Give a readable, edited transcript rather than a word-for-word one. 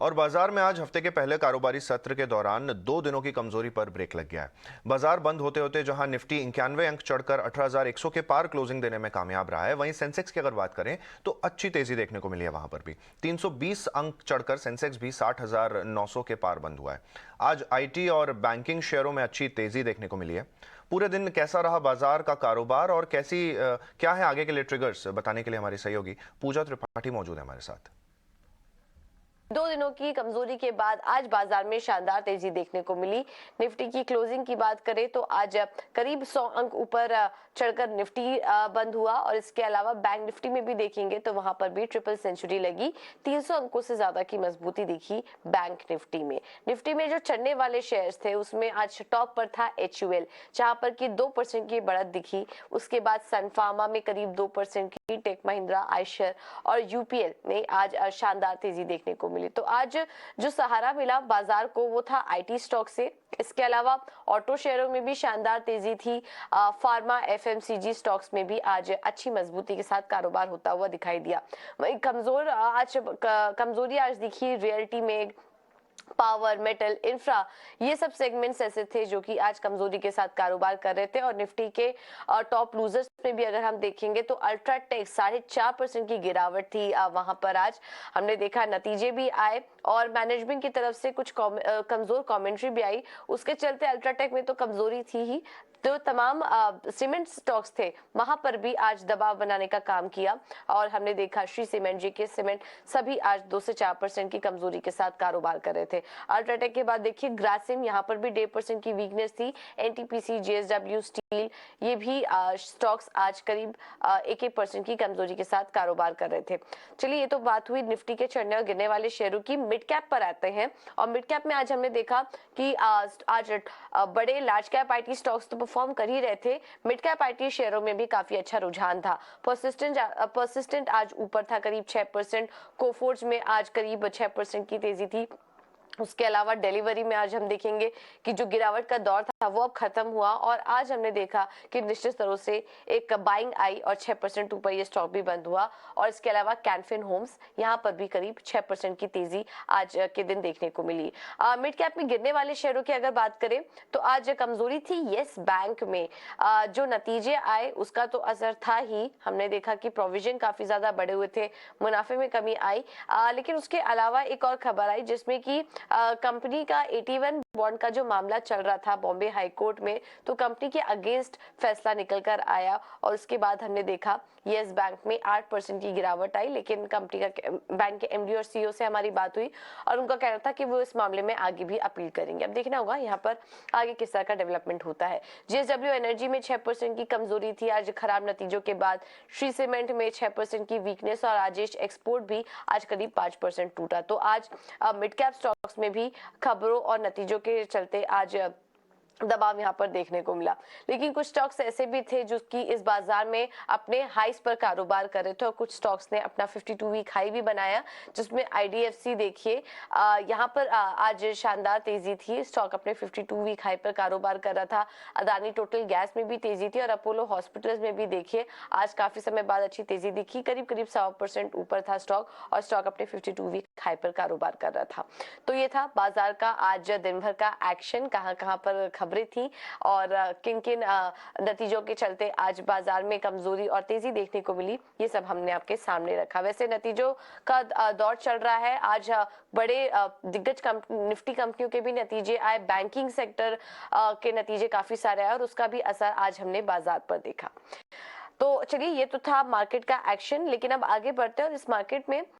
और बाजार में आज हफ्ते के पहले कारोबारी सत्र के दौरान 2 दिनों की कमजोरी पर ब्रेक लग गया है। बाजार बंद होते होते जहां निफ्टी 91 अंक चढ़कर 18,100 के पार क्लोजिंग देने में कामयाब रहा है, वहीं सेंसेक्स की अगर बात करें तो अच्छी तेजी देखने को मिली है। वहां पर भी 320 अंक चढ़कर सेंसेक्स भी 60,900 के पार बंद हुआ है। आज आईटी और बैंकिंग शेयरों में अच्छी तेजी देखने को मिली है। पूरे दिन कैसा रहा बाजार का कारोबार और क्या है आगे के लिए ट्रिगर्स, बताने के लिए हमारी सहयोगी पूजा त्रिपाठी मौजूद है हमारे साथ। 2 दिनों की कमजोरी के बाद आज बाजार में शानदार तेजी देखने को मिली। निफ्टी की क्लोजिंग की बात करें तो आज करीब 100 अंक ऊपर चढ़कर निफ्टी बंद हुआ और इसके अलावा बैंक निफ्टी में भी देखेंगे तो वहां पर भी ट्रिपल सेंचुरी लगी। 300 अंकों से ज्यादा की मजबूती दिखी बैंक निफ्टी में। निफ्टी में जो चढ़ने वाले शेयर्स थे उसमें आज टॉप पर था HUL, जहां पर की 2% की बढ़त दिखी। उसके बाद सन फार्मा में करीब 2% की, टेक महिंद्रा, आयशर और UPL में आज शानदार तेजी देखने को मिली। तो आज जो सहारा मिला बाजार को वो था IT स्टॉक से। इसके अलावा ऑटो शेयरों में भी शानदार तेजी थी। फार्मा FMCG स्टॉक्स में भी आज अच्छी मजबूती के साथ कारोबार होता हुआ दिखाई दिया। वहीं कमजोरी आज दिखी रियल्टी में। पावर, मेटल, इंफ्रा, ये सब सेगमेंट्स ऐसे थे जो कि आज कमजोरी के साथ कारोबार कर रहे थे। और निफ्टी के टॉप लूजर्स में भी अगर हम देखेंगे तो अल्ट्राटेक 4.5% की गिरावट थी। वहां पर आज हमने देखा नतीजे भी आए और मैनेजमेंट की तरफ से कुछ कमजोर कमेंट्री भी आई। उसके चलते अल्ट्राटेक में तो कमजोरी थी ही, तो तमाम सीमेंट स्टॉक्स थे वहां पर भी आज दबाव बनाने का काम किया। और हमने देखा श्री सीमेंट, JK सीमेंट सभी आज 2 से 4% की कमजोरी के साथ कारोबार कर रहे थे। अल्ट्राटेक के बाद देखिए ग्रासिम, यहाँ पर भी 1.5% की वीकनेस थी। NTPC, JSW स्टील, ये भी स्टॉक्स आज करीब 1% की कमजोरी के साथ कारोबार कर रहे थे। चलिए, ये तो बात हुई निफ्टी के चढ़ने और गिरने वाले शेयरों की। मिड कैप पर आते हैं और मिड कैप में आज हमने देखा कि आज बड़े लार्ज कैप IT स्टॉक्स तो परफॉर्म कर ही रहे थे। मिड कैप IT शेयरों में भी काफी अच्छा रुझान था। परसिस्टेंट आज ऊपर था करीब 6%। कोफोर्ज में आज करीब 6% की तेजी थी। उसके अलावा डिलीवरी में आज हम देखेंगे कि जो गिरावट का दौर था वो अब खत्म हुआ और आज हमने देखा कि निश्चित स्तरों से एक बाइंग आई और 6% ऊपर ये स्टॉक भी बंद हुआ। और इसके अलावा कैनफिन होम्स, यहाँ पर भी करीब 6% की तेजी आज के दिन देखने को मिली। मिड कैप में गिरने वाले शेयरों की अगर बात करें तो आज कमजोरी थी येस बैंक में। जो नतीजे आए उसका तो असर था ही। हमने देखा कि प्रोविजन काफी ज्यादा बढ़े हुए थे, मुनाफे में कमी आई। लेकिन उसके अलावा एक और खबर आई जिसमें कि कंपनी का 81 बॉन्ड का जो मामला चल रहा था बॉम्बे हाई कोर्ट में, तो कंपनी के अगेंस्ट फैसला निकल कर आया और उसके बाद हमने देखा येस बैंक में 8% की गिरावट आई। लेकिन कंपनी का बैंक के MD और CEO से हमारी बात हुई और उनका कहना था कि वो इस मामले में आगे भी अपील करेंगे। अब देखना होगा यहाँ पर आगे किस तरह का डेवलपमेंट होता है। JSW एनर्जी में 6% की कमजोरी थी आज खराब नतीजों के बाद। श्री सीमेंट में 6% की वीकनेस और राजेश एक्सपोर्ट भी आज करीब 5% टूटा। तो आज मिड कैप स्टॉक्स में भी खबरों और नतीजों के चलते आज दबाव यहाँ पर देखने को मिला। लेकिन कुछ स्टॉक्स ऐसे भी थे जो कि इस बाजार में अपने हाईस पर कारोबार कर रहे थे और कुछ स्टॉक्स ने अपना 52 वीक हाई भी बनाया, जिसमें IDFC देखिए यहाँ पर आज शानदार तेजी थी। स्टॉक अपने 52 वीक हाई पर कारोबार कर रहा था। अदानी टोटल गैस में भी तेजी थी और अपोलो हॉस्पिटल्स में भी देखिए आज काफी समय बाद अच्छी तेजी दिखी। करीब 100% ऊपर था स्टॉक और स्टॉक अपने 52 वीक हाई पर कारोबार कर रहा था। तो ये था बाजार का आज दिन भर का एक्शन, कहाँ कहाँ पर खबरें थी और किन किन नतीजों के चलते आज बाजार में कमजोरी और तेजी देखने को मिली, ये सब हमने आपके सामने रखा। वैसे नतीजों का दौर चल रहा है। आज बड़े दिग्गज निफ्टी कंपनियों के भी नतीजे आए, बैंकिंग सेक्टर के नतीजे काफी सारे आए और उसका भी असर आज हमने बाजार पर देखा। तो चलिए, ये तो था मार्केट का एक्शन। लेकिन अब आगे बढ़ते हैं और इस मार्केट में